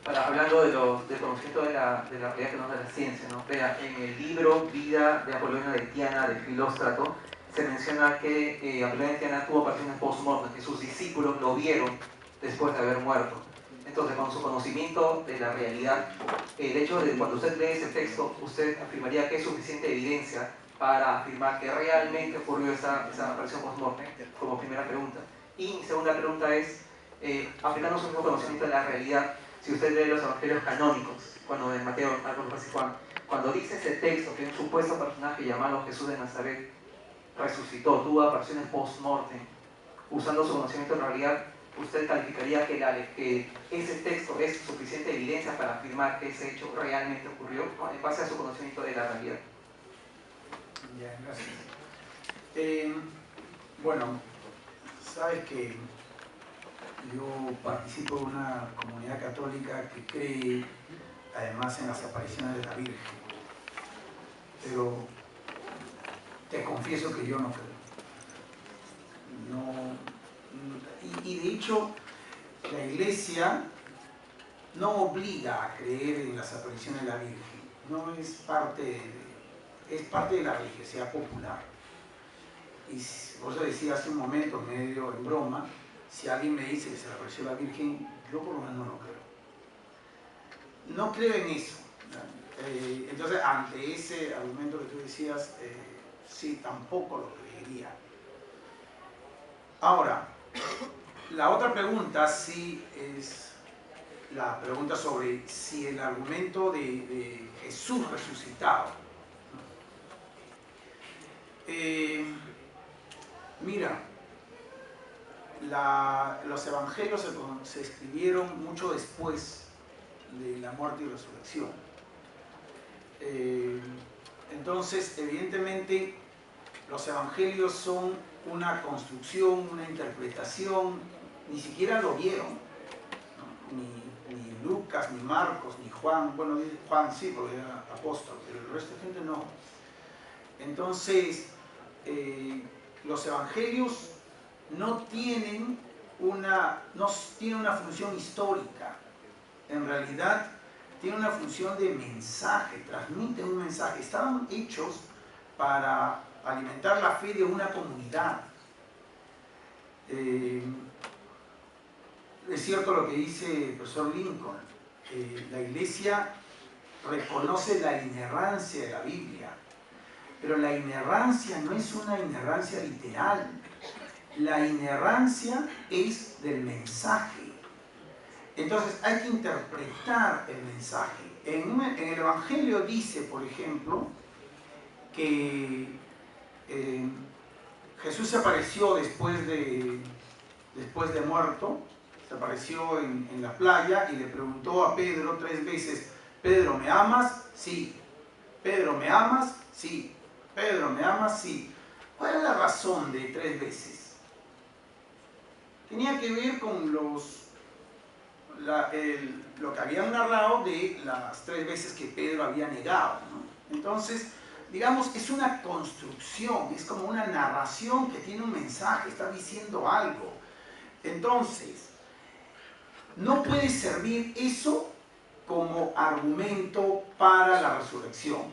Hablando del conocimiento de la realidad que nos da la ciencia, ¿no? Vea, en el libro Vida de Apolonio de Tiana, de Filóstrato, se menciona que Apolonio de Tiana tuvo apariciones post-mortem, que sus discípulos lo vieron después de haber muerto. Entonces, con su conocimiento de la realidad, el hecho de cuando usted lee ese texto, usted afirmaría que es suficiente evidencia para afirmar que realmente ocurrió esa aparición post-mortem, como primera pregunta. Y mi segunda pregunta es, aplicando su mismo conocimiento de la realidad, si usted lee los evangelios canónicos, cuando en Mateo, Marcos y Juan, cuando dice ese texto que un supuesto personaje llamado Jesús de Nazaret resucitó, tuvo apariciones post-mortem, usando su conocimiento de realidad, ¿usted calificaría que ese texto es suficiente evidencia para afirmar que ese hecho realmente ocurrió, ¿no? En base a su conocimiento de la realidad? Ya, gracias. Bueno, sabes que yo participo de una comunidad católica que cree además en las apariciones de la Virgen, pero te confieso que yo no creo. Y de hecho, la Iglesia no obliga a creer en las apariciones de la Virgen, no es parte de la religiosidad popular. Y vos decías hace un momento, medio en broma, si alguien me dice que se le apareció la Virgen, yo por lo menos no lo creo. No creo en eso. Entonces, ante ese argumento que tú decías, sí, tampoco lo creería. Ahora, la otra pregunta sí es la pregunta sobre si el argumento de Jesús resucitado. Mira, los evangelios se escribieron mucho después de la muerte y resurrección. Entonces, evidentemente, los evangelios son una construcción, una interpretación, ni siquiera lo vieron, ¿no? Ni Lucas, ni Marcos, ni Juan, bueno, Juan sí, porque era apóstol, pero el resto de gente no. Entonces, los evangelios no tienen una función histórica, en realidad tienen una función de mensaje, transmiten un mensaje, estaban hechos para alimentar la fe de una comunidad. Es cierto lo que dice el profesor Lincoln, la Iglesia reconoce la inerrancia de la Biblia, pero la inerrancia no es una inerrancia literal. La inerrancia es del mensaje. Entonces hay que interpretar el mensaje. En el Evangelio dice, por ejemplo, que Jesús se apareció después de muerto, se apareció en la playa y le preguntó a Pedro 3 veces, ¿Pedro, me amas? Sí. ¿Pedro, me amas? Sí. ¿Pedro, me amas? Sí. ¿Cuál es la razón de 3 veces? Tenía que ver con lo que habían narrado de las 3 veces que Pedro había negado, ¿no? Entonces, digamos, es una construcción, es como una narración que tiene un mensaje, está diciendo algo. Entonces, no puede servir eso como argumento para la resurrección.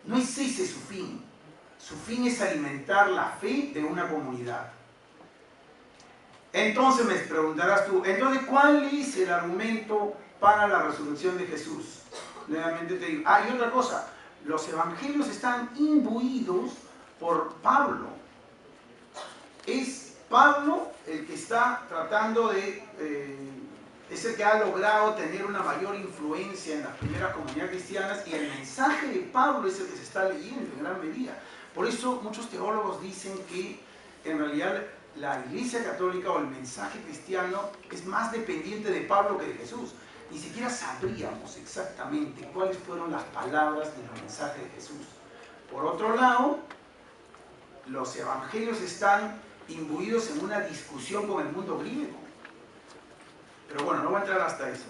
No es ese su fin. Su fin es alimentar la fe de una comunidad. Entonces me preguntarás tú, entonces, ¿cuál es el argumento para la resurrección de Jesús? Nuevamente te digo, y otra cosa, los evangelios están imbuidos por Pablo. Es Pablo el que está tratando es el que ha logrado tener una mayor influencia en las primeras comunidades cristianas, y el mensaje de Pablo es el que se está leyendo en gran medida. Por eso muchos teólogos dicen que en realidad la Iglesia Católica o el mensaje cristiano es más dependiente de Pablo que de Jesús. Ni siquiera sabríamos exactamente cuáles fueron las palabras del mensaje de Jesús. Por otro lado, los evangelios están imbuidos en una discusión con el mundo griego. Pero bueno, no voy a entrar hasta eso.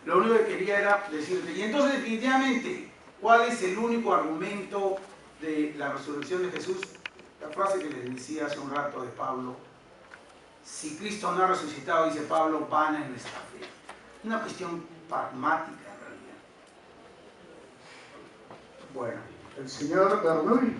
Lo único que quería era decirte, y entonces definitivamente, ¿cuál es el único argumento de la resurrección de Jesús? La frase que les decía hace un rato de Pablo: si Cristo no ha resucitado, dice Pablo, vana es nuestra fe. una cuestión pragmática en realidad. Bueno, el señor Bernoulli.